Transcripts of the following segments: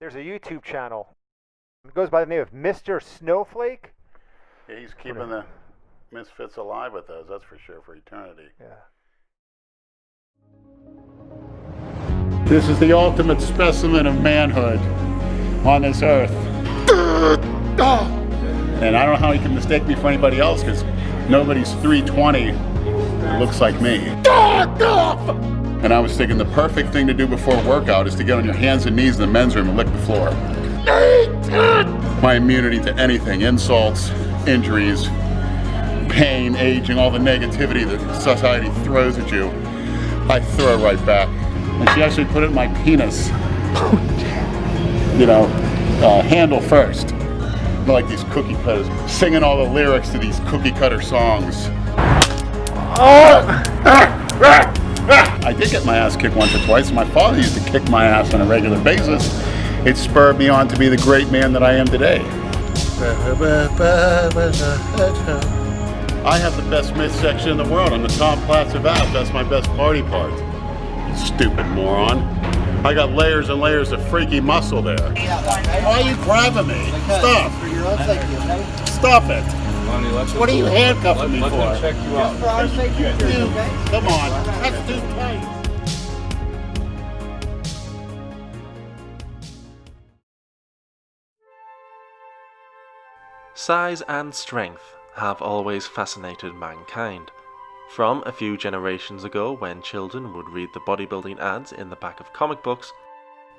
There's a YouTube channel. It goes by the name of Mr. Snowflake. Yeah, he's keeping the misfits alive with us, that's for sure, for eternity. Yeah. This is the ultimate specimen of manhood on this earth. And I don't know how he can mistake me for anybody else, because nobody's 320 that looks like me. And I was thinking the perfect thing to do before a workout is to get on your hands and knees in the men's room and lick the floor. My immunity to anything, insults, injuries, pain, aging, all the negativity that society throws at you, I throw right back. And she actually put it in my penis. You know, handle first. Like these cookie cutters, singing all the lyrics to these cookie cutter songs. I did get my ass kicked once or twice. My father used to kick my ass on a regular basis. It spurred me on to be the great man that I am today. I have the best midsection in the world. I'm the Tom Platz of abs. That's my best party part. You stupid moron. I got layers and layers of freaky muscle there. Why are you grabbing me? Stop. Stop it. What are you handcuffing me for? Check you out. Come on. That's too tight. Size and strength have always fascinated mankind. From a few generations ago when children would read the bodybuilding ads in the back of comic books,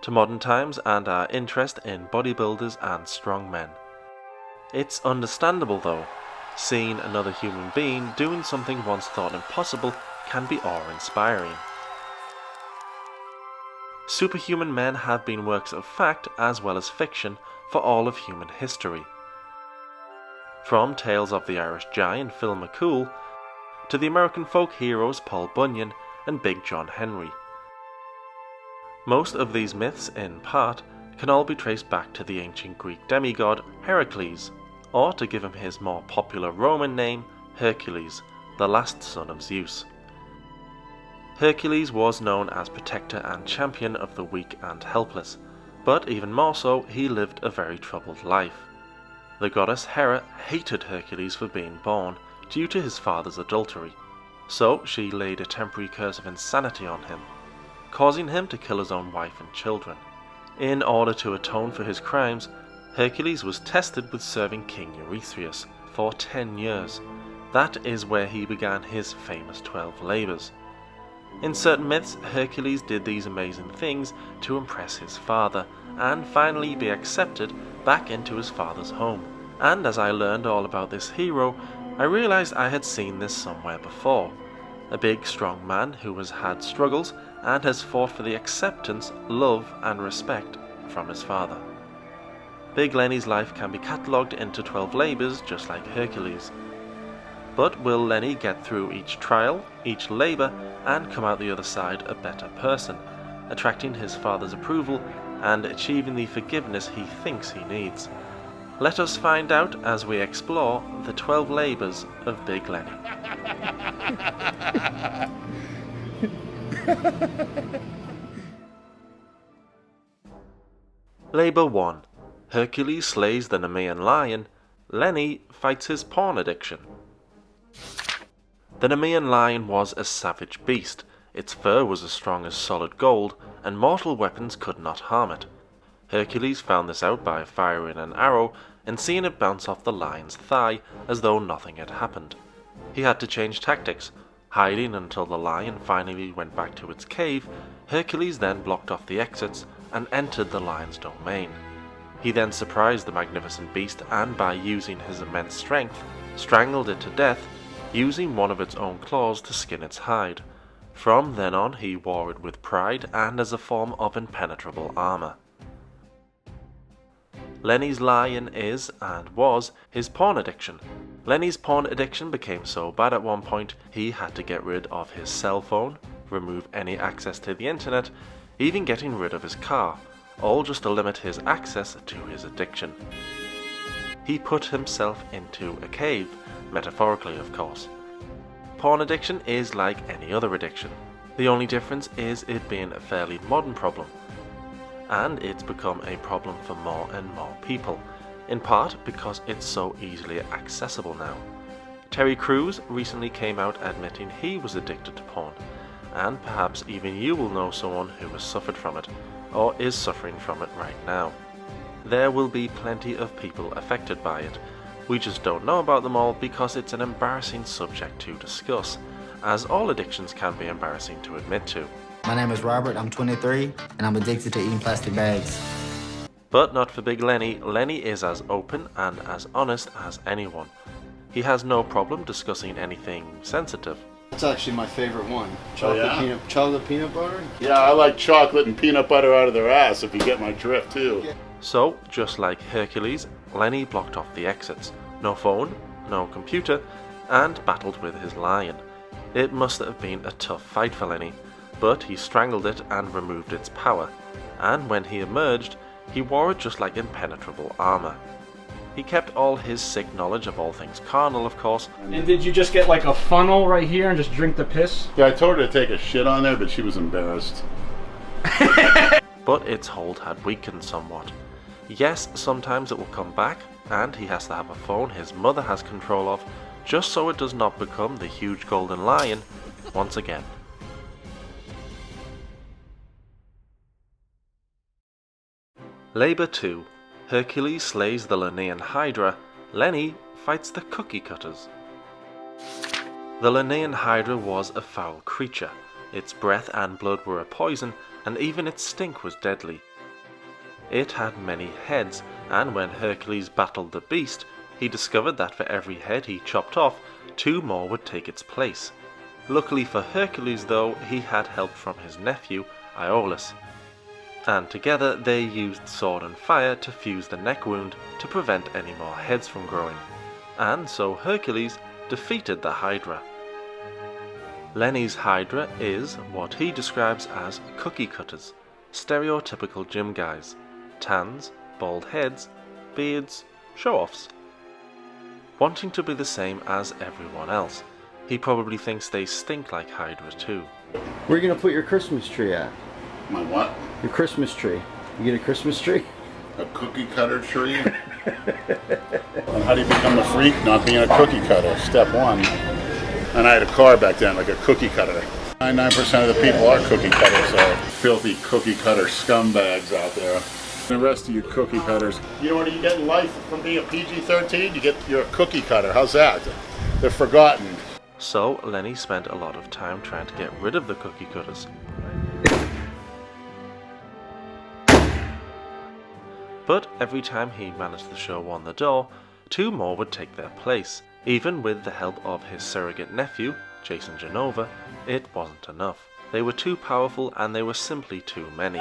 to modern times and our interest in bodybuilders and strongmen. It's understandable though, seeing another human being doing something once thought impossible can be awe-inspiring. Superhuman men have been works of fact as well as fiction for all of human history. From Tales of the Irish Giant Phil McCool, to the American folk heroes Paul Bunyan and Big John Henry. Most of these myths, in part, can all be traced back to the ancient Greek demigod Hercules, or to give him his more popular Roman name, Hercules, the last son of Zeus. Hercules was known as protector and champion of the weak and helpless, but even more so, he lived a very troubled life. The goddess Hera hated Hercules for being born, due to his father's adultery, so she laid a temporary curse of insanity on him, causing him to kill his own wife and children. In order to atone for his crimes, Hercules was tested with serving King Eurystheus for 10 years. That is where he began his famous 12 labors. In certain myths, Hercules did these amazing things to impress his father, and finally be accepted back into his father's home. And as I learned all about this hero, I realized I had seen this somewhere before. A big, strong man who has had struggles and has fought for the acceptance, love and respect from his father. Big Lenny's life can be catalogued into 12 labours just like Hercules. But will Lenny get through each trial, each labour, and come out the other side a better person, attracting his father's approval and achieving the forgiveness he thinks he needs? Let us find out as we explore the 12 labours of Big Lenny. Labour 1. Hercules slays the Nemean lion. Lenny fights his porn addiction. The Nemean lion was a savage beast. Its fur was as strong as solid gold, and mortal weapons could not harm it. Hercules found this out by firing an arrow and seeing it bounce off the lion's thigh as though nothing had happened. He had to change tactics. Hiding until the lion finally went back to its cave, Hercules then blocked off the exits and entered the lion's domain. He then surprised the magnificent beast and, by using his immense strength, strangled it to death, using one of its own claws to skin its hide. From then on he wore it with pride and as a form of impenetrable armour. Lenny's lion is, and was, his porn addiction. Lenny's porn addiction became so bad at one point he had to get rid of his cell phone, remove any access to the internet, even getting rid of his car, all just to limit his access to his addiction. He put himself into a cave, metaphorically of course. Porn addiction is like any other addiction. The only difference is it being a fairly modern problem. and it's become a problem for more and more people, in part because it's so easily accessible now. Terry Crews recently came out admitting he was addicted to porn, and perhaps even you will know someone who has suffered from it, or is suffering from it right now. There will be plenty of people affected by it. We just don't know about them all because it's an embarrassing subject to discuss, as all addictions can be embarrassing to admit to. My name is Robert, I'm 23, and I'm addicted to eating plastic bags. But not for Big Lenny. Lenny is as open and as honest as anyone. He has no problem discussing anything sensitive. That's actually my favorite one. yeah? Chocolate peanut butter? Yeah, I like chocolate and peanut butter out of their ass, if you get my drift, too. So, just like Hercules, Lenny blocked off the exits. No phone, no computer, and battled with his lion. It must have been a tough fight for Lenny, but he strangled it and removed its power. And when he emerged, he wore it just like impenetrable armor. He kept all his sick knowledge of all things carnal, of course. And did you just get like a funnel right here and just drink the piss? Yeah, I told her to take a shit on there, but she was embarrassed. But its hold had weakened somewhat. Yes, sometimes it will come back, and he has to have a phone his mother has control of, just so it does not become the huge golden lion once again. Labor 2. Hercules slays the Lernean HYDRA, Lenny fights the cookie cutters. The Lernean HYDRA was a foul creature. Its breath and blood were a poison, and even its stink was deadly. It had many heads, and when Hercules battled the beast, he discovered that for every head he chopped off, 2 more would take its place. Luckily for Hercules though, he had help from his nephew, Iolaus, and together they used sword and fire to fuse the neck wound to prevent any more heads from growing. And so Hercules defeated the HYDRA. Lenny's HYDRA is what he describes as cookie cutters, stereotypical gym guys, tans, bald heads, beards, show-offs. Wanting to be the same as everyone else, he probably thinks they stink like HYDRA too. Where are you going to put your Christmas tree at? My what? Your Christmas tree. You get a Christmas tree? A cookie cutter tree? And how do you become a freak? Not being a cookie cutter, step 1. And I had a car back then, like a cookie cutter. 99% of the people are cookie cutters, so filthy cookie cutter scumbags out there. The rest of you cookie cutters. You know what you get in life from being a PG-13? You're a cookie cutter. How's that? They're forgotten. So Lenny spent a lot of time trying to get rid of the cookie cutters. But every time he managed to show one the door, 2 more would take their place. Even with the help of his surrogate nephew, Jason Genova, it wasn't enough. They were too powerful and they were simply too many.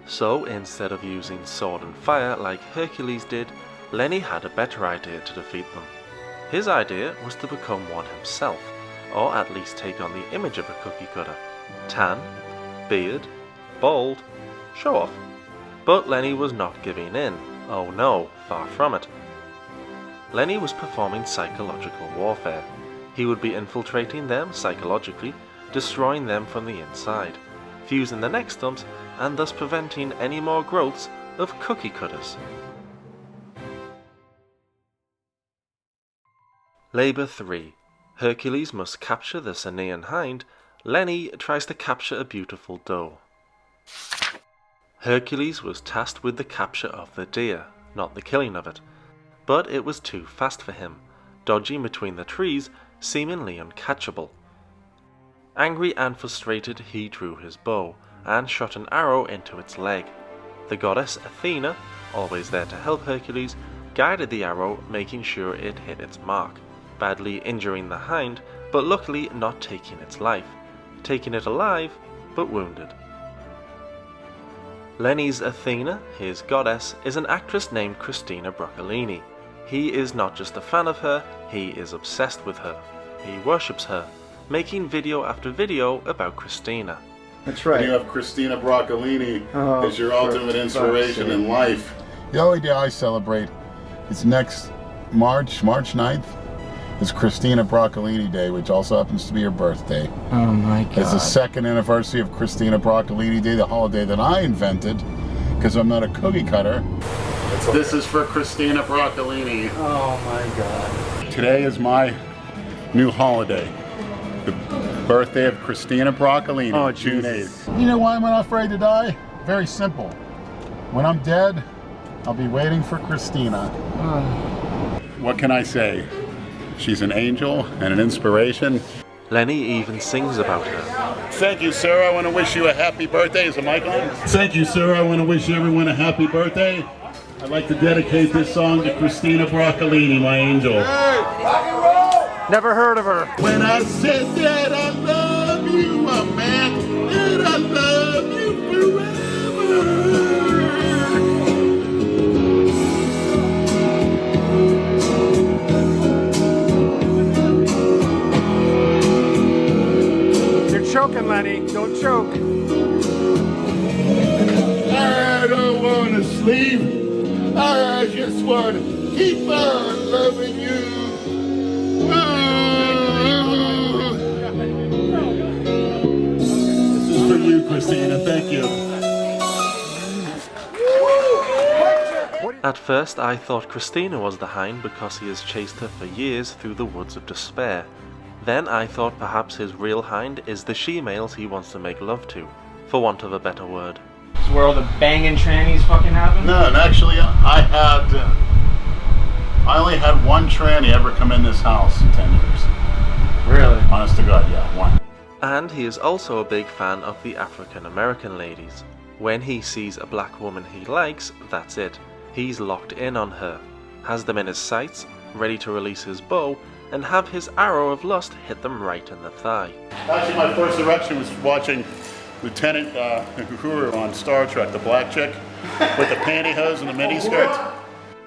So instead of using sword and fire like Hercules did, Lenny had a better idea to defeat them. His idea was to become one himself, or at least take on the image of a cookie cutter. Tan, beard, bald, show off. But Lenny was not giving in. Oh no, far from it. Lenny was performing psychological warfare. He would be infiltrating them psychologically, destroying them from the inside, fusing the neck stumps, and thus preventing any more growths of cookie cutters. Labor 3. Hercules must capture the CERYNEIAN hind. Lenny tries to capture a beautiful doe. Hercules was tasked with the capture of the deer, not the killing of it. But it was too fast for him, dodging between the trees, seemingly uncatchable. Angry and frustrated, he drew his bow and shot an arrow into its leg. The goddess Athena, always there to help Hercules, guided the arrow, making sure it hit its mark, badly injuring the hind, but luckily not taking its life, taking it alive, but wounded. Lenny's Athena, his goddess, is an actress named Christina Broccolini. He is not just a fan of her, he is obsessed with her. He worships her, making video after video about Christina. That's right. You have Christina Broccolini as your for ultimate inspiration fuck's in sake. life. The only day I celebrate is next March 9th, It's Christina Broccolini Day, which also happens to be her birthday. Oh my god. It's the second anniversary of Christina Broccolini Day, the holiday that I invented, because I'm not a cookie cutter. This is for Christina Broccolini. Oh my god. Today is my new holiday. The birthday of Christina Broccolini, Oh, June Jesus. 8th. You know why I'm not afraid to die? Very simple. When I'm dead, I'll be waiting for Christina. What can I say? She's an angel and an inspiration. Lenny even sings about her. Thank you, sir. I want to wish you a happy birthday. Is the mic on? Thank you, sir. I want to wish everyone a happy birthday. I'd like to dedicate this song to Christina Broccolini, my angel. Never heard of her. When I said that I love you, I meant that I love you forever. You're choking, Lenny. Don't choke. I don't want to sleep. I just want to keep on loving you. This is for you, Christina. Thank you. At first I thought Christina was the hind because he has chased her for years through the woods of despair. Then I thought perhaps his real hind is the she-males he wants to make love to, for want of a better word. This is where all the banging trannies fucking happen? No, and actually, I only had one tranny ever come in this house in 10 years. Really? Honest to God, yeah, one. And he is also a big fan of the African American ladies. When he sees a black woman he likes, that's it. He's locked in on her, has them in his sights, ready to release his bow, and have his arrow of lust hit them right in the thigh. Actually, my first erection was watching Lieutenant Uhuru on Star Trek, the black chick with the pantyhose and the miniskirt.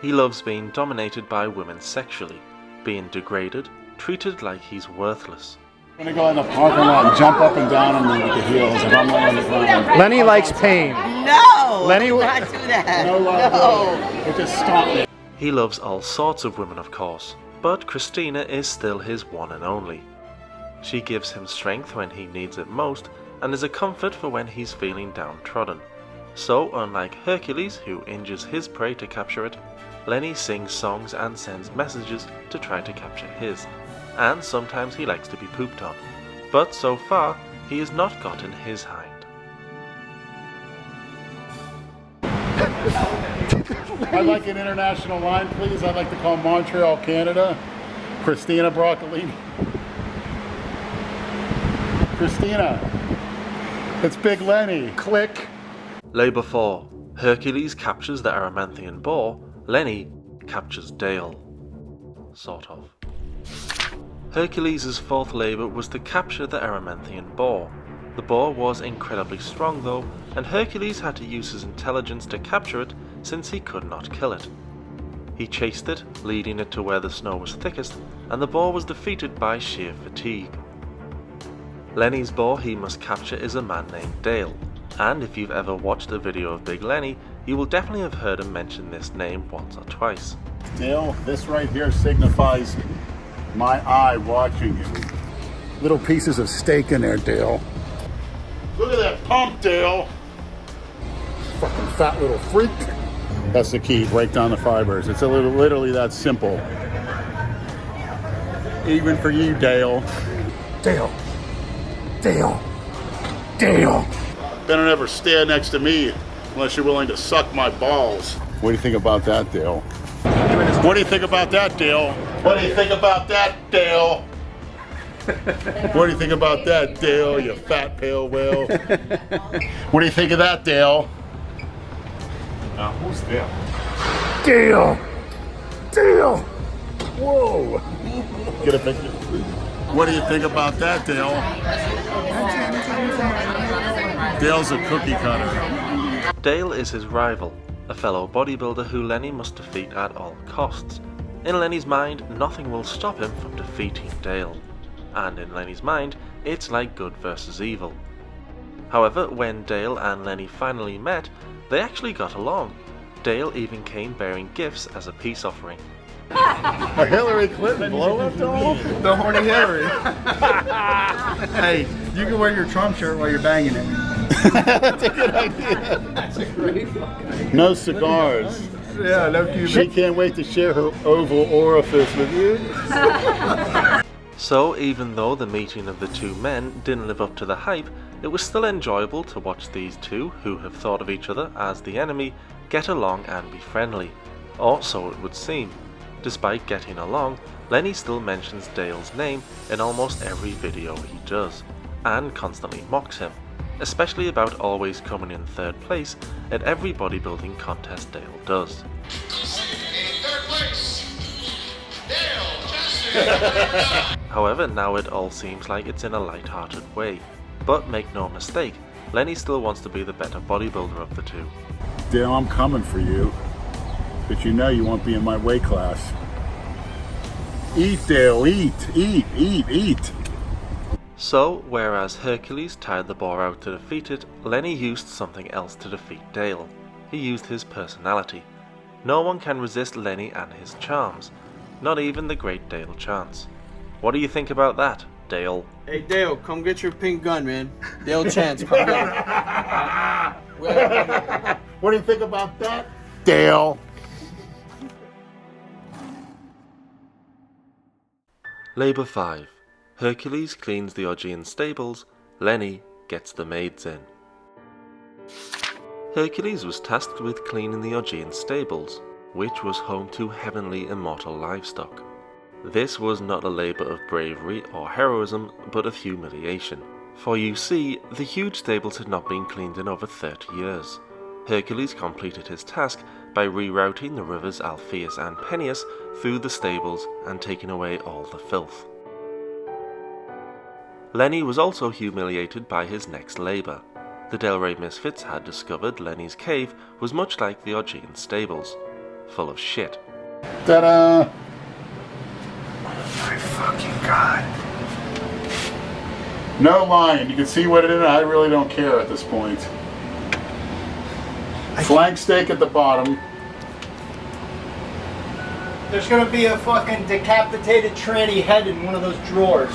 He loves being dominated by women sexually, being degraded, treated like he's worthless. I'm gonna go in the parking lot and jump up and down on me with the heels if I'm laying on the ground. Lenny likes pain. No! Lenny, do not do that. No, it just stopped me. He loves all sorts of women, of course, but Christina is still his one and only. She gives him strength when he needs it most, and is a comfort for when he's feeling downtrodden. So, unlike Hercules, who injures his prey to capture it, Lenny sings songs and sends messages to try to capture his. And sometimes he likes to be pooped on. But so far, he has not gotten his hind. I'd like an international line, please. I'd like to call Montreal, Canada. Christina Broccolini. Christina. It's Big Lenny. Click. Labor 4. Hercules captures the Erymanthian boar. Lenny captures Dale. Sort of. Hercules' fourth labour was to capture the Erymanthian boar. The boar was incredibly strong though, and Hercules had to use his intelligence to capture it since he could not kill it. He chased it, leading it to where the snow was thickest, and the boar was defeated by sheer fatigue. Lenny's boar he must capture is a man named Dale, and if you've ever watched a video of Big Lenny, you will definitely have heard him mention this name once or twice. Dale, this right here signifies my eye watching you. Little pieces of steak in there, Dale. Look at that pump, Dale. Fucking fat little freak. That's the key, break down the fibers. It's literally that simple. Even for you, Dale. Dale. Dale. Dale. Don't ever stand next to me unless you're willing to suck my balls. What do you think about that, Dale? What do you think about that, Dale? What do you think about that, Dale? What do you think about that, Dale, you fat pale whale? What do you think of that, Dale? Who's Dale? Dale! Dale! Whoa! Get a picture. What do you think about that, Dale? Dale's a cookie cutter. Dale is his rival, a fellow bodybuilder who Lenny must defeat at all costs. In Lenny's mind, nothing will stop him from defeating Dale. And in Lenny's mind, it's like good versus evil. However, when Dale and Lenny finally met, they actually got along. Dale even came bearing gifts as a peace offering. A Hillary Clinton blow-up doll? The horny Hillary. Hey, you can wear your Trump shirt while you're banging it. That's a good idea. That's a great fucking idea. No cigars. Yeah, no Cuban. She can't wait to share her oval orifice with you. So even though the meeting of the two men didn't live up to the hype, it was still enjoyable to watch these two, who have thought of each other as the enemy, get along and be friendly. Or so it would seem. Despite getting along, Lenny still mentions Dale's name in almost every video he does, and constantly mocks him, especially about always coming in third place at every bodybuilding contest Dale does. However, now it all seems like it's in a light-hearted way. But make no mistake, Lenny still wants to be the better bodybuilder of the two. Dale, I'm coming for you. But you know you won't be in my weight class. Eat, Dale, eat, eat, eat, eat. So, whereas Hercules tired the boar out to defeat it, Lenny used something else to defeat Dale. He used his personality. No one can resist Lenny and his charms. Not even the great Dale Chance. What do you think about that, Dale? Hey Dale, come get your pink gun, man. Dale Chance, come get it. What do you think about that, Dale? Labor 5. Hercules cleans the Augean stables, Lenny gets the maids in. Hercules was tasked with cleaning the Augean stables, which was home to heavenly immortal livestock. This was not a labour of bravery or heroism, but of humiliation. For you see, the huge stables had not been cleaned in over 30 years. Hercules completed his task by rerouting the rivers Alpheus and Peneus through the stables and taking away all the filth. Lenny was also humiliated by his next labour. The Del Rey misfits had discovered Lenny's cave was much like the Augean stables, full of shit. Ta-da! My fucking god. No lying. You can see what it is. I really don't care at this point. Flank steak at the bottom. There's gonna be a fucking decapitated tranny head in one of those drawers.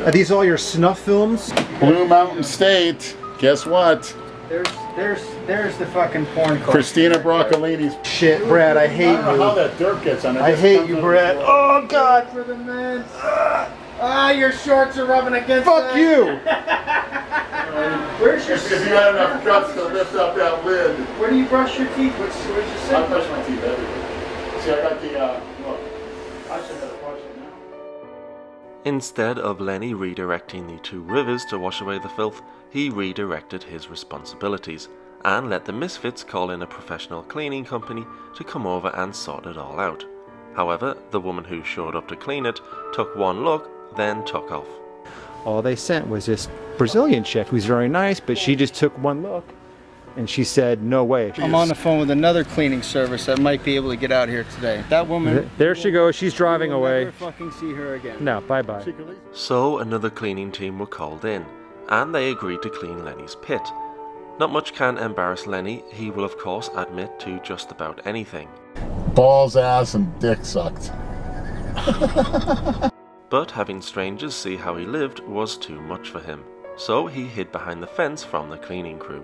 Are these all your snuff films? Blue Mountain State. Guess what? There's the fucking porn card. Christina Broccolini's. Shit, Brad, I hate I don't know how you. that dirt gets on it. I hate you, Brad. Oh god. For the men. Your shorts are rubbing against Fuck you. Where's your If you had enough guts to lift up that lid. Where do you brush your teeth? Where's your I sink? brush my teeth everywhere. See, I got the, look. I should have brush it now. Instead of Lenny redirecting the two rivers to wash away the filth, he redirected his responsibilities and let the misfits call in a professional cleaning company to come over and sort it all out. However, the woman who showed up to clean it took one look, then took off. All they sent was this Brazilian chick who's very nice, but she just took one look and she said, no way. I'm on the phone with another cleaning service that might be able to get out here today. That woman. There she goes, she's driving we'll away. never fucking see her again. No, bye-bye. So another cleaning team were called in, and they agreed to clean Lenny's pit. Not much can embarrass Lenny, he will of course admit to just about anything. Balls, ass, and dick sucked. But having strangers see how he lived was too much for him, so he hid behind the fence from the cleaning crew.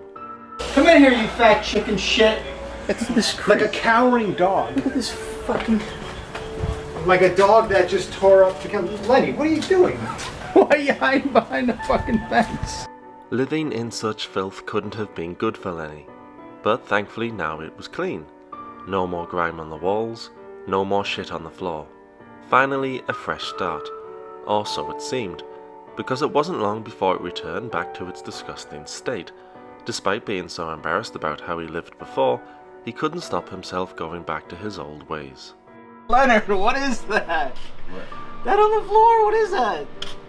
Come in here, you fat chicken shit. It's this like a cowering dog. Look at this fucking. Like a dog that just tore up to come. Lenny, what are you doing? Why are you hiding behind the fucking fence? Living in such filth couldn't have been good for Lenny, but thankfully now it was clean. No more grime on the walls, no more shit on the floor. Finally, a fresh start, or so it seemed, because it wasn't long before it returned back to its disgusting state. Despite being so embarrassed about how he lived before, he couldn't stop himself going back to his old ways. Leonard, what is that? What? That on the floor? What is that?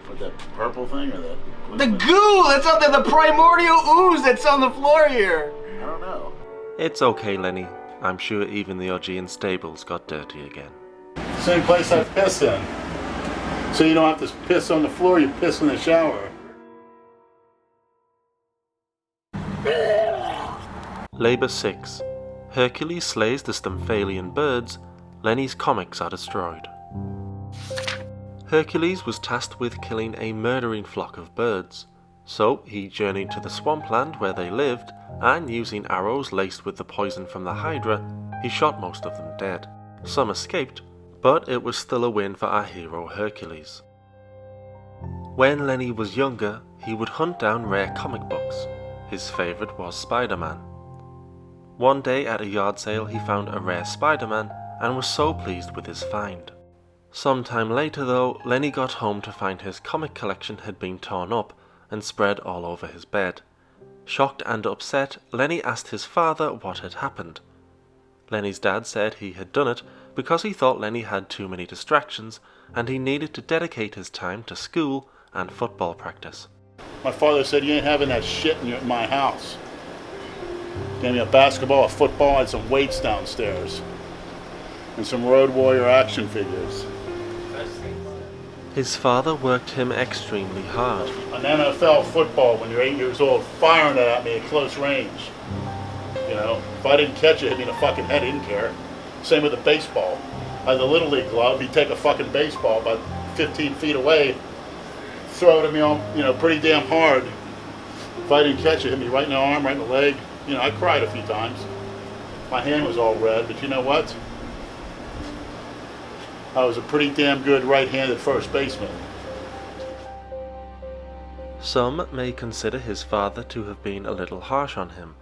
What, that purple thing or that? The goo that's on there, the primordial ooze that's on the floor here. I don't know. It's okay, Lenny. I'm sure even the Augean stables got dirty again. Same place I piss in. So you don't have to piss on the floor, you piss in the shower. Labor 6. Hercules slays the Stymphalian birds, Lenny's comics are destroyed. Hercules was tasked with killing a murdering flock of birds, so he journeyed to the swampland where they lived, and using arrows laced with the poison from the HYDRA, he shot most of them dead. Some escaped, but it was still a win for our hero Hercules. When Lenny was younger, he would hunt down rare comic books. His favourite was Spider-Man. One day at a yard sale he found a rare Spider-Man and was so pleased with his find. Sometime later though, Lenny got home to find his comic collection had been torn up and spread all over his bed. Shocked and upset, Lenny asked his father what had happened. Lenny's dad said he had done it because he thought Lenny had too many distractions and he needed to dedicate his time to school and football practice. My father said, "You ain't having that shit in my house." Gave me a basketball, a football, and some weights downstairs. And some Road Warrior action figures. His father worked him extremely hard. An NFL football when you're 8 years old, firing it at me at close range. You know, if I didn't catch it, hit me in the fucking head, I didn't care. Same with the baseball. I had the Little League glove, he'd take a fucking baseball about 15 feet away, throw it at me on, pretty damn hard. If I didn't catch it, hit me right in the arm, right in the leg. I cried a few times. My hand was all red, but you know what? I was a pretty damn good right-handed first baseman. Some may consider his father to have been a little harsh on him,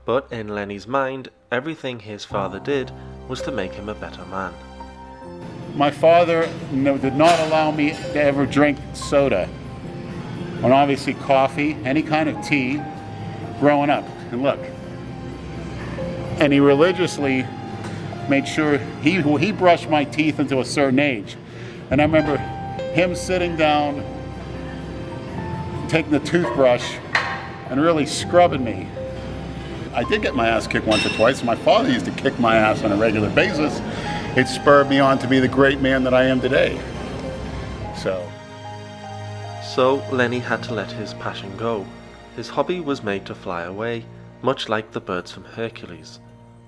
but in Lenny's mind, everything his father did was to make him a better man. My father did not allow me to ever drink soda, and obviously coffee, any kind of tea, growing up. And look, and he religiously made sure he brushed my teeth until a certain age. And I remember him sitting down, taking the toothbrush, and really scrubbing me. I did get my ass kicked once or twice. My father used to kick my ass on a regular basis. It spurred me on to be the great man that I am today. So Lenny had to let his passion go. His hobby was made to fly away, much like the birds from Hercules.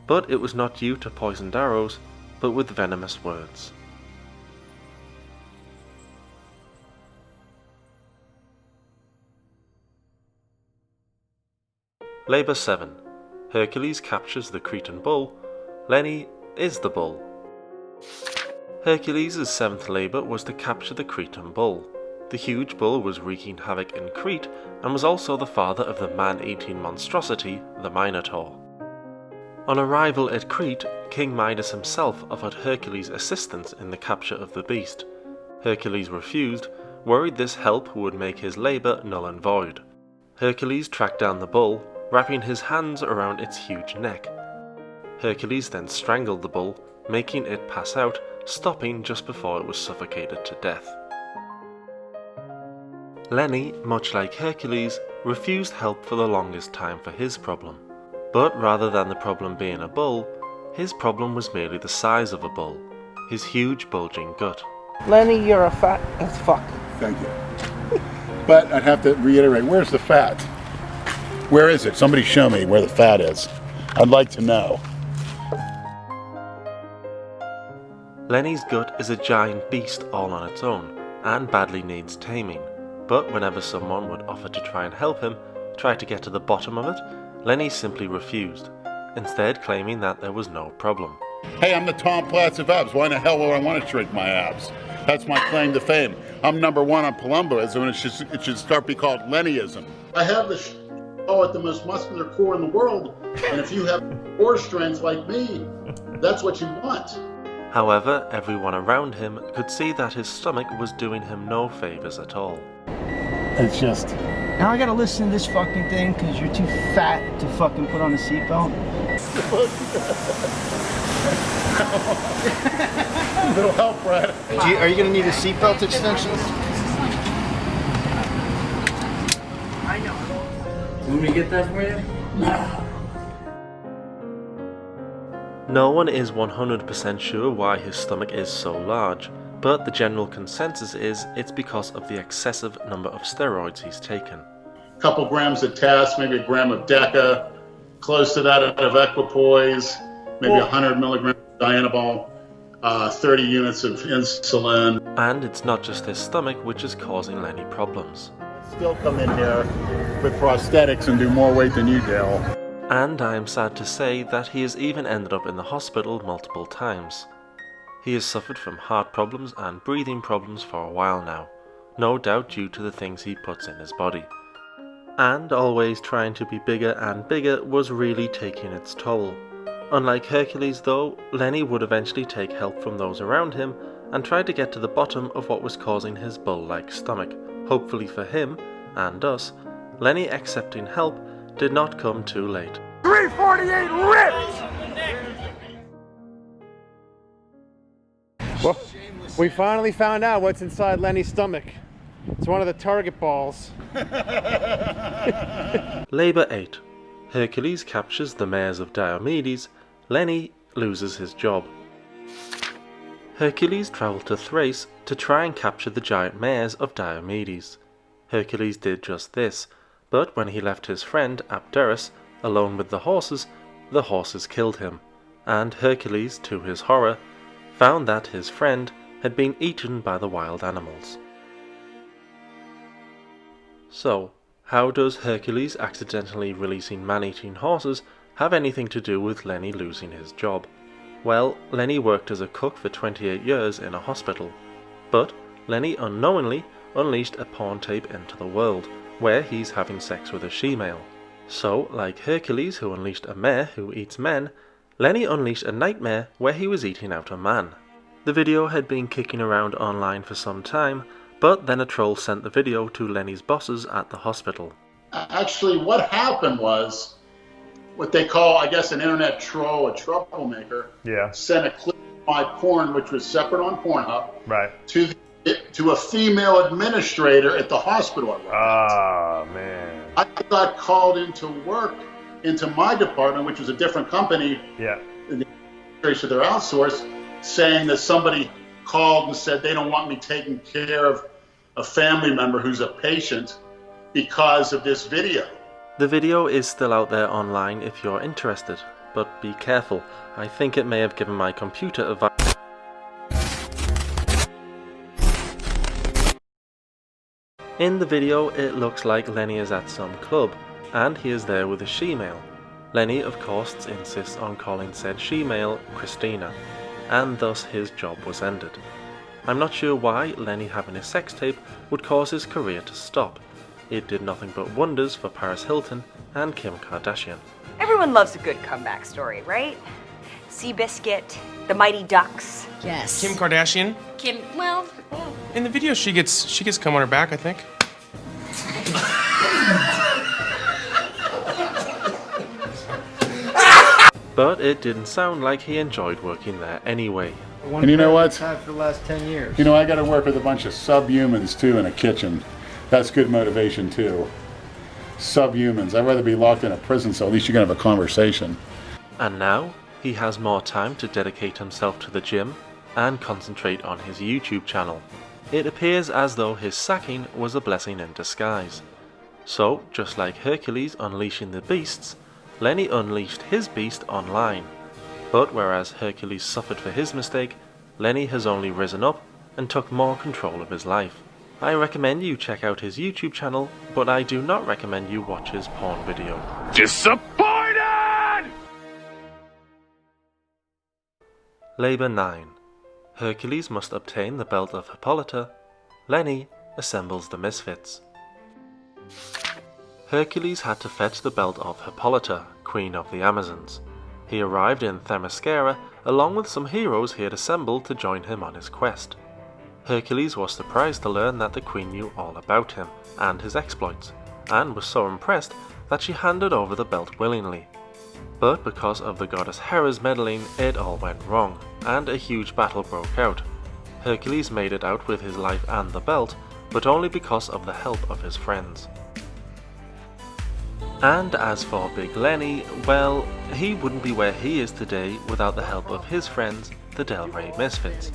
But it was not due to poisoned arrows, but with venomous words. Labor 7. Hercules captures the Cretan bull. Lenny is the bull. Hercules' seventh labour was to capture the Cretan bull. The huge bull was wreaking havoc in Crete and was also the father of the man-eating monstrosity, the Minotaur. On arrival at Crete, King Midas himself offered Hercules assistance in the capture of the beast. Hercules refused, worried this help would make his labour null and void. Hercules tracked down the bull, wrapping his hands around its huge neck. Hercules then strangled the bull, making it pass out, stopping just before it was suffocated to death. Lenny, much like Hercules, refused help for the longest time for his problem. But rather than the problem being a bull, his problem was merely the size of a bull, his huge bulging gut. Lenny, you're a fat as fuck. Thank you. But I'd have to reiterate, where's the fat? Where is it? Somebody show me where the fat is. I'd like to know. Lenny's gut is a giant beast all on its own, and badly needs taming. But whenever someone would offer to try and help him, try to get to the bottom of it, Lenny simply refused, instead claiming that there was no problem. Hey, I'm the Tom Platz of abs. Why in the hell would I want to shrink my abs? That's my claim to fame. I'm #1 on Palumboism, and it should start be called Lennyism. I have the at the most muscular core in the world, and if you have core strength like me, that's what you want. However, everyone around him could see that his stomach was doing him no favours at all. It's just... Now I gotta listen to this fucking thing because you're too fat to fucking put on a seatbelt. Little help, Brad. Are you gonna need a seatbelt extension? I know. Want me to get that for you? No one is 100% sure why his stomach is so large, but the general consensus is it's because of the excessive number of steroids he's taken. A couple grams of TAS, maybe a gram of DECA, close to that of equipoise, maybe 100 milligrams of Dianabol. 30 units of insulin. And it's not just his stomach which is causing Lenny problems. Still come in here with prosthetics and do more weight than you do. And I am sad to say that he has even ended up in the hospital multiple times. He has suffered from heart problems and breathing problems for a while now, no doubt due to the things he puts in his body. And always trying to be bigger and bigger was really taking its toll. Unlike Hercules though, Lenny would eventually take help from those around him and try to get to the bottom of what was causing his bull-like stomach. Hopefully for him, and us, Lenny accepting help did not come too late. 348 ripped! Well, we finally found out what's inside Lenny's stomach. It's one of the target balls. Labor 8. Hercules captures the mares of Diomedes. Lenny loses his job. Hercules travelled to Thrace to try and capture the giant mares of Diomedes. Hercules did just this, but when he left his friend Abderus alone with the horses killed him, and Hercules, to his horror, found that his friend had been eaten by the wild animals. So, how does Hercules accidentally releasing man-eating horses have anything to do with Lenny losing his job? Well, Lenny worked as a cook for 28 years in a hospital, but Lenny unknowingly unleashed a porn tape into the world, where he's having sex with a she-male. So, like Hercules who unleashed a mare who eats men, Lenny unleashed a nightmare where he was eating out a man. The video had been kicking around online for some time, but then a troll sent the video to Lenny's bosses at the hospital. Actually, what happened was, what they call, I guess, an internet troll, a troublemaker, sent a clip of my porn, which was separate on Pornhub, to a female administrator at the hospital. Man. I got called into work into my department, which was a different company. In the administration, they're outsourced, saying that somebody called and said they don't want me taking care of a family member who's a patient because of this video. The video is still out there online if you're interested, but be careful. I think it may have given my computer a virus. In the video, it looks like Lenny is at some club, and he is there with a she-male. Lenny, of course, insists on calling said she-male Christina, and thus his job was ended. I'm not sure why Lenny having a sex tape would cause his career to stop. It did nothing but wonders for Paris Hilton and Kim Kardashian. Everyone loves a good comeback story, right? Seabiscuit, the Mighty Ducks. Yes. Kim Kardashian. Well, In the video, she gets cum on her back, I think. But it didn't sound like he enjoyed working there anyway. And you know what? For the last 10 years. You know, I got to work with a bunch of subhumans too in a kitchen. That's good motivation too. Subhumans. I'd rather be locked in a prison cell. At least you can have a conversation. And now, he has more time to dedicate himself to the gym and concentrate on his YouTube channel. It appears as though his sacking was a blessing in disguise. So, just like Hercules unleashing the beasts, Lenny unleashed his beast online. But whereas Hercules suffered for his mistake, Lenny has only risen up and took more control of his life. I recommend you check out his YouTube channel, but I do not recommend you watch his porn video. Disappointed! Labor 9. Hercules must obtain the belt of Hippolyta. Lenny assembles the misfits. Hercules had to fetch the belt of Hippolyta, Queen of the Amazons. He arrived in Themyscira along with some heroes he had assembled to join him on his quest. Hercules was surprised to learn that the Queen knew all about him and his exploits, and was so impressed that she handed over the belt willingly. But because of the goddess Hera's meddling, it all went wrong, and a huge battle broke out. Hercules made it out with his life and the belt, but only because of the help of his friends. And as for Big Lenny, well, he wouldn't be where he is today without the help of his friends, the Del Rey Misfits.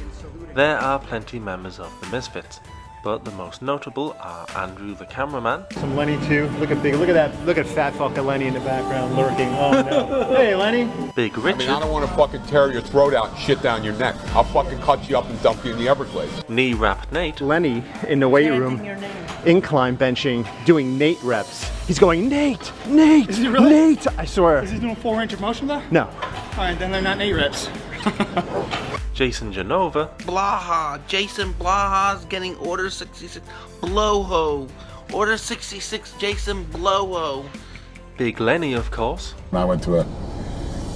There are plenty members of the Misfits, but the most notable are Andrew the cameraman, Some Lenny too. Look at fat fucking Lenny in the background lurking. Oh no. Hey Lenny. Big Richard, I don't want to fucking tear your throat out and shit down your neck. I'll fucking cut you up and dump you in the Everglades. knee wrap Nate, Lenny in the weight room, incline benching, doing Nate reps. He's going, Nate, Nate, Is he really? Nate. I swear. Is he doing 4 range of motion though? No. Alright, then they're not 8 reps. Jason Genova, Blaha, Jason Blaha's getting order 66 blowho. Order 66 Jason blowho. Big Lenny of course, I went to a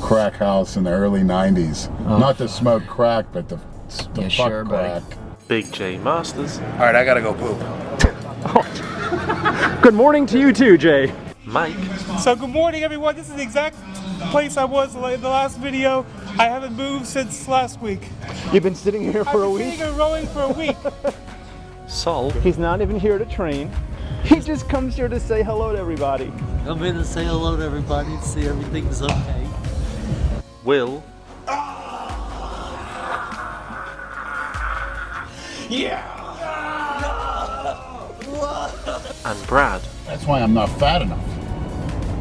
crack house in the early 90s. Not to smoke crack, but to Yeah, fuck sure, buddy. crack. Big J Masters, Alright, I gotta go poop. Good morning to you too, Jay. Mike, So good morning everyone, this is the exact place I was in the last video. I haven't moved since last week. You've been sitting here for a I've been week. sitting and rowing for a week. Sol, He's not even here to train. He just comes here to say hello to everybody. I'm in to say hello to everybody and see everything's okay. Will, and Brad. That's why I'm not fat enough.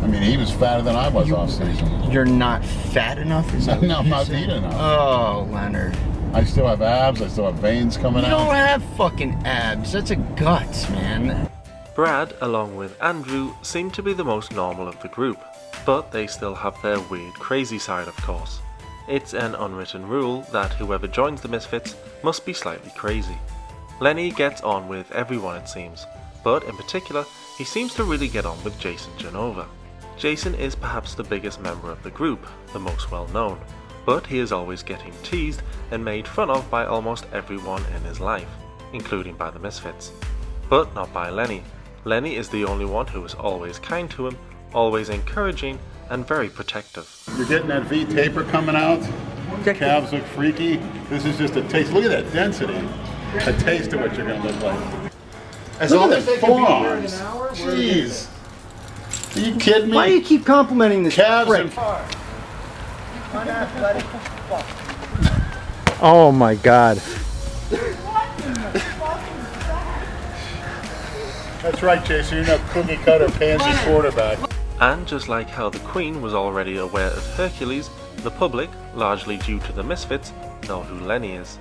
I mean, he was fatter than I was off season. You're not fat enough? Is that No, what I'm you're not saying? lean enough. Oh, Leonard. I still have abs, I still have veins coming You don't out. have fucking abs. That's a guts, man. Brad, along with Andrew, seem to be the most normal of the group, but they still have their weird, crazy side, of course. It's an unwritten rule that whoever joins the Misfits must be slightly crazy. Lenny gets on with everyone it seems, but in particular, he seems to really get on with Jason Genova. Jason is perhaps the biggest member of the group, the most well known, but he is always getting teased and made fun of by almost everyone in his life, including by the Misfits. But not by Lenny. Lenny is the only one who is always kind to him, always encouraging, and very protective. You're getting that V taper coming out. Calves look freaky. This is just a taste. Look at that density. A taste of what you're going to look like. As Look long at as that they can be here in forearms. an hour, Jeez. Are you kidding me? Why do you keep complimenting this Calves prick? and Oh my god. That's right, Jason. You're not cookie cutter pansy quarterback. And just like how the Queen was already aware of Hercules, the public, largely due to the Misfits, know who Lenny is.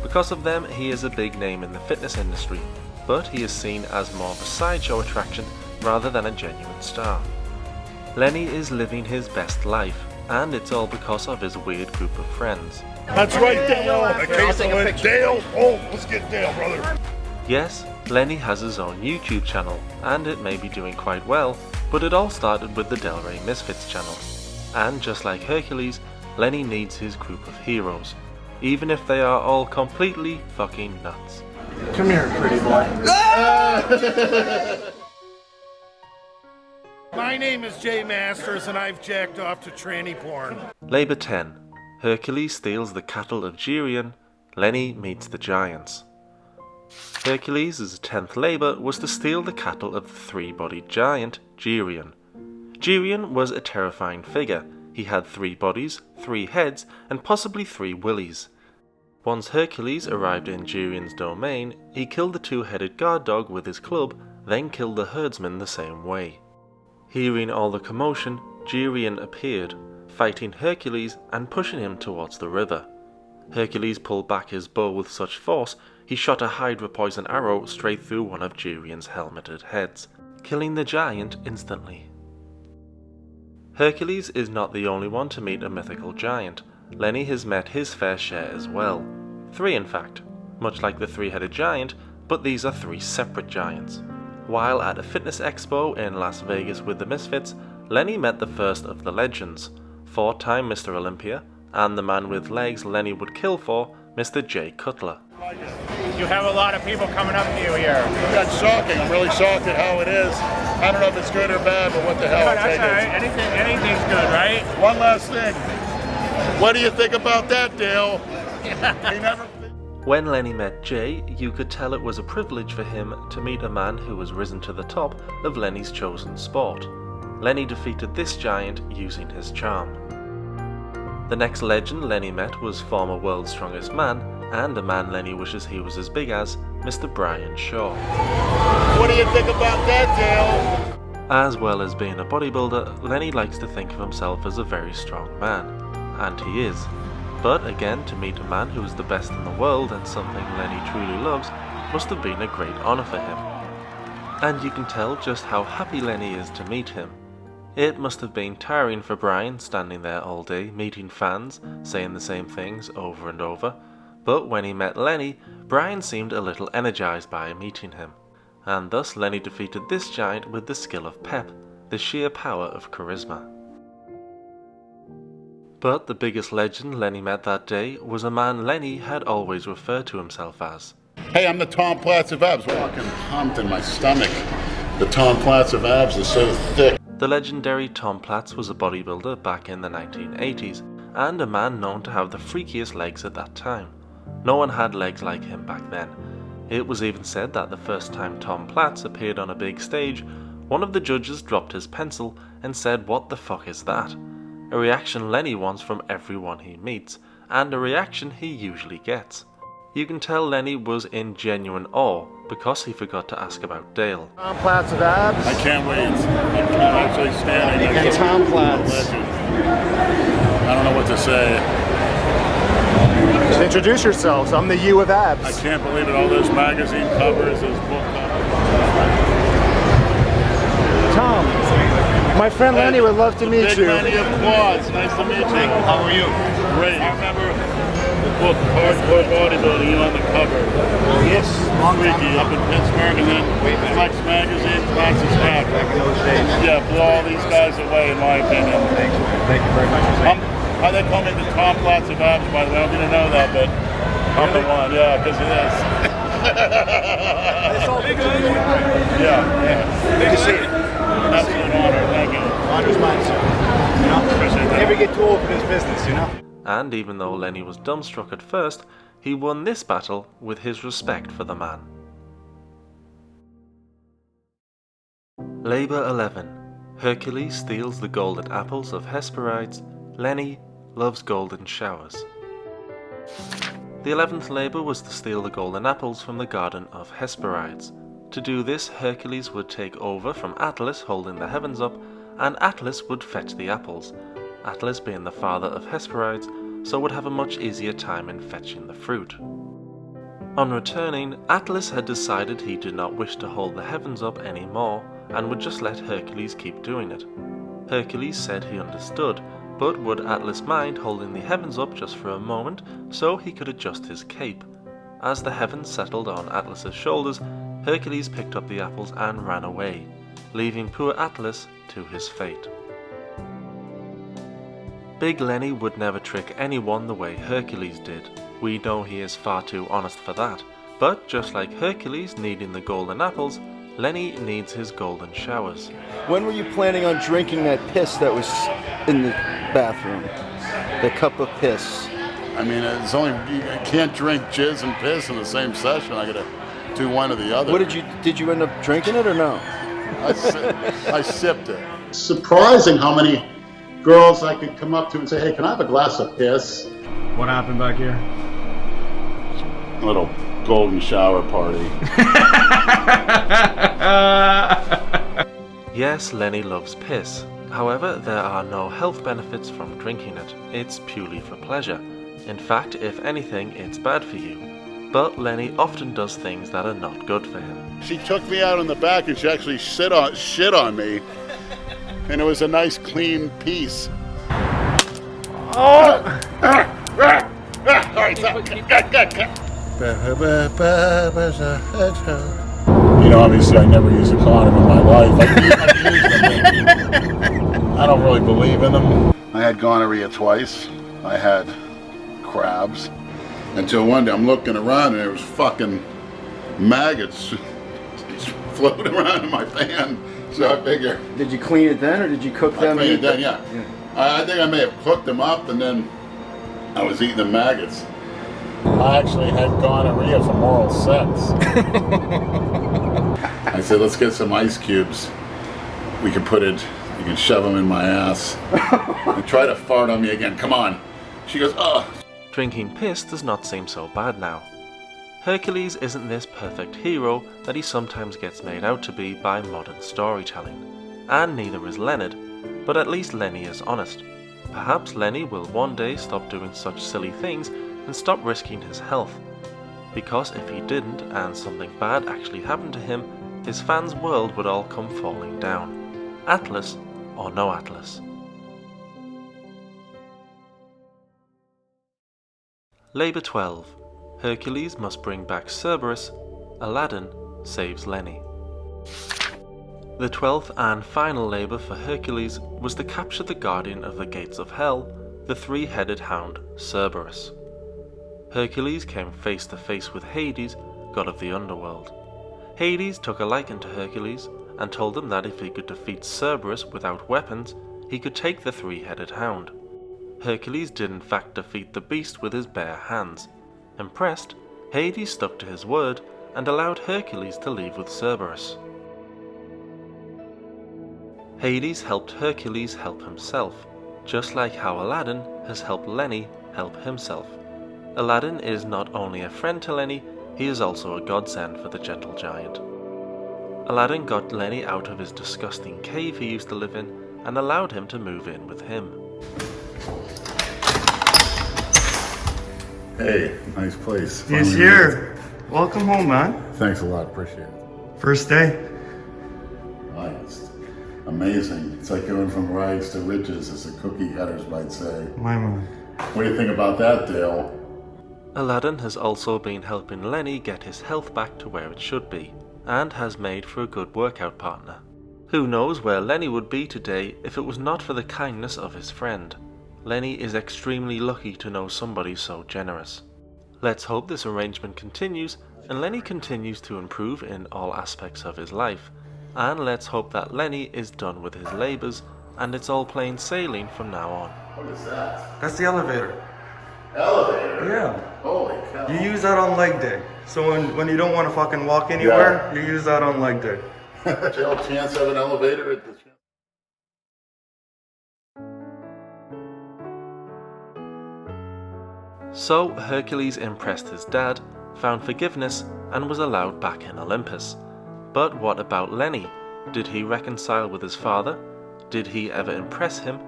Because of them, he is a big name in the fitness industry, but he is seen as more of a sideshow attraction rather than a genuine star. Lenny is living his best life, and it's all because of his weird group of friends. That's right, Dale. Dale. Oh, let's get Dale, brother. Yes, Lenny has his own YouTube channel, and it may be doing quite well, but it all started with the Del Rey Misfits channel. And just like Hercules, Lenny needs his group of heroes, even if they are all completely fucking nuts. Come here, pretty boy. My name is Jay Masters and I've jacked off to tranny porn. Labor 10. Hercules steals the cattle of Geryon, Lenny meets the giants. Hercules' 10th labor was to steal the cattle of the three-bodied giant, Geryon. Geryon was a terrifying figure. He had 3 bodies, 3 heads, and possibly 3 willies. Once Hercules arrived in Geryon's domain, he killed the 2-headed guard dog with his club, then killed the herdsman the same way. Hearing all the commotion, Geryon appeared, fighting Hercules and pushing him towards the river. Hercules pulled back his bow with such force, he shot a HYDRA poison arrow straight through one of Geryon's helmeted heads, killing the giant instantly. Hercules is not the only one to meet a mythical giant. Lenny has met his fair share as well. 3 in fact, much like the 3-headed giant, but these are 3 separate giants. While at a fitness expo in Las Vegas with the Misfits, Lenny met the first of the legends, 4-time Mr. Olympia, and the man with legs Lenny would kill for, Mr. Jay Cutler. You have a lot of people coming up to you here. That's shocking. I'm really shocked at how it is. I don't know if it's good or bad, but what the hell? That's all right. Anything's good, right? One last thing. What do you think about that, Dale? When Lenny met Jay, you could tell it was a privilege for him to meet a man who was risen to the top of Lenny's chosen sport. Lenny defeated this giant using his charm. The next legend Lenny met was former World's Strongest Man, and a man Lenny wishes he was as big as, Mr. Brian Shaw. What do you think about that, Dale? As well as being a bodybuilder, Lenny likes to think of himself as a very strong man, and he is. But again, to meet a man who is the best in the world and something Lenny truly loves must have been a great honour for him. And you can tell just how happy Lenny is to meet him. It must have been tiring for Brian standing there all day meeting fans, saying the same things over and over, but when he met Lenny, Brian seemed a little energised by meeting him, and thus Lenny defeated this giant with the skill of pep, the sheer power of charisma. But the biggest legend Lenny met that day was a man Lenny had always referred to himself as. Hey, I'm the Tom Platz of abs. Fucking pumped in my stomach. The Tom Platz of abs is so thick. The legendary Tom Platz was a bodybuilder back in the 1980s, and a man known to have the freakiest legs at that time. No one had legs like him back then. It was even said that the first time Tom Platz appeared on a big stage, one of the judges dropped his pencil and said, "What the fuck is that?" A reaction Lenny wants from everyone he meets, and a reaction he usually gets. You can tell Lenny was in genuine awe because he forgot to ask about Dale. Tom Platz of abs. I can't wait. I'm actually standing next to Tom Platz. legend. I don't know what to say. Just introduce yourselves. I'm the U of abs. I can't believe it. All those magazine covers, those book covers. Tom, my friend Lenny would love to meet you. Lenny of Quads. Nice to meet you. How are you? Great. I remember the book Hardcore Bodybuilding on the cover. Yes. Freaky up in Pittsburgh, and then Flex Magazine, lots of stuff. Yeah, blow all these guys away, in my opinion. Thank you very much. They call me the Tom Platz of abs, by the way. I didn't know that, but I'm the one. Yeah, because it is. It's all big. Yeah. Good to see you. An absolute honor. Thank you. Honor's mine, sir. You know, never get too old for this business, you know. And even though Lenny was dumbstruck at first, he won this battle with his respect for the man. Labour 11. Hercules steals the golden apples of Hesperides. Lenny loves golden showers. The 11th labour was to steal the golden apples from the garden of Hesperides. To do this, Hercules would take over from Atlas holding the heavens up, and Atlas would fetch the apples. Atlas being the father of Hesperides, so would have a much easier time in fetching the fruit. On returning, Atlas had decided he did not wish to hold the heavens up anymore, and would just let Hercules keep doing it. Hercules said he understood, but would Atlas mind holding the heavens up just for a moment so he could adjust his cape? As the heavens settled on Atlas's shoulders, Hercules picked up the apples and ran away, leaving poor Atlas to his fate. Big Lenny would never trick anyone the way Hercules did. We know he is far too honest for that. But just like Hercules needing the golden apples, Lenny needs his golden showers. When were you planning on drinking that piss that was in the bathroom? The cup of piss. I mean, it's only you can't drink jizz and piss in the same session. I gotta do one or the other. What did you end up drinking it or no? I sipped it. Surprising how many girls I could come up to and say, "Hey, can I have a glass of piss?" What happened back here? A little golden shower party. Yes, Lenny loves piss. However, there are no health benefits from drinking it. It's purely for pleasure. In fact, if anything, it's bad for you. But Lenny often does things that are not good for him. She took me out on the back and she actually shit on me. And it was a nice clean piece. Oh! You know, obviously I never used a condom in my life. I don't really believe in them. I had gonorrhea twice. I had crabs. Until one day I'm looking around and there was fucking maggots floating around in my pan. So I figure. Did you clean it then or did you cook them? I cleaned it then, yeah. I think I may have cooked them up and then I was eating the maggots. I actually had gonorrhea from oral sex. I said, let's get some ice cubes. We can put it, you can shove them in my ass. And try to fart on me again, come on. She goes, oh. Drinking piss does not seem so bad now. Hercules isn't this perfect hero that he sometimes gets made out to be by modern storytelling, and neither is Leonard, but at least Lenny is honest. Perhaps Lenny will one day stop doing such silly things and stop risking his health, because if he didn't and something bad actually happened to him, his fans' world would all come falling down. Atlas or no Atlas. Labor 12. Hercules must bring back Cerberus. Aladdin saves Lenny. The 12th and final labour for Hercules was to capture the guardian of the gates of hell, the three-headed hound Cerberus. Hercules came face to face with Hades, god of the underworld. Hades took a liking to Hercules and told him that if he could defeat Cerberus without weapons, he could take the three-headed hound. Hercules did in fact defeat the beast with his bare hands. Impressed, Hades stuck to his word and allowed Hercules to leave with Cerberus. Hades helped Hercules help himself, just like how Aladdin has helped Lenny help himself. Aladdin is not only a friend to Lenny, he is also a godsend for the gentle giant. Aladdin got Lenny out of his disgusting cave he used to live in and allowed him to move in with him. Hey, nice place. He's here. Welcome home, man. Thanks a lot, appreciate it. First day. Nice. Amazing. It's like going from rags to riches, as the cookie cutters might say. My man. What do you think about that, Dale? Aladdin has also been helping Lenny get his health back to where it should be, and has made for a good workout partner. Who knows where Lenny would be today if it was not for the kindness of his friend. Lenny is extremely lucky to know somebody so generous. Let's hope this arrangement continues and Lenny continues to improve in all aspects of his life. And let's hope that Lenny is done with his labours and it's all plain sailing from now on. What is that? That's the elevator. Elevator? Yeah. Holy cow. You use that on leg day. So when you don't want to fucking walk anywhere, you use that on leg day. Dale, chance of an elevator at the... So Hercules impressed his dad, found forgiveness, and was allowed back in Olympus. But what about Lenny? Did he reconcile with his father? Did he ever impress him?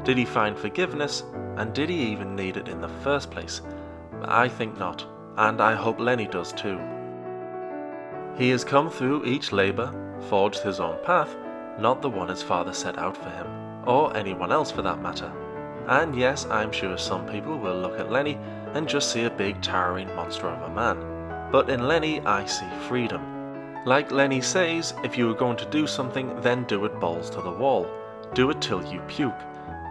Did he find forgiveness? And did he even need it in the first place? I think not, and I hope Lenny does too. He has come through each labour, forged his own path, not the one his father set out for him, or anyone else for that matter. And yes, I'm sure some people will look at Lenny and just see a big towering monster of a man. But in Lenny, I see freedom. Like Lenny says, if you are going to do something, then do it balls to the wall. Do it till you puke.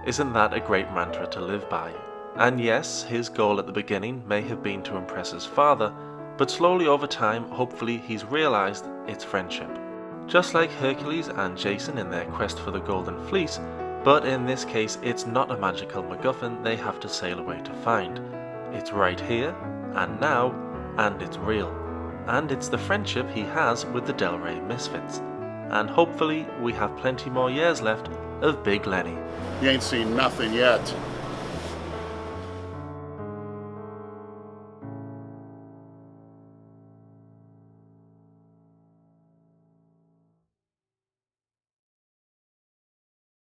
Isn't that a great mantra to live by? And yes, his goal at the beginning may have been to impress his father, but slowly over time, hopefully he's realised it's friendship. Just like Hercules and Jason in their quest for the Golden Fleece, but in this case it's not a magical MacGuffin they have to sail away to find. It's right here, and now, and it's real. And it's the friendship he has with the Del Rey Misfits. And hopefully we have plenty more years left of Big Lenny. You ain't seen nothing yet.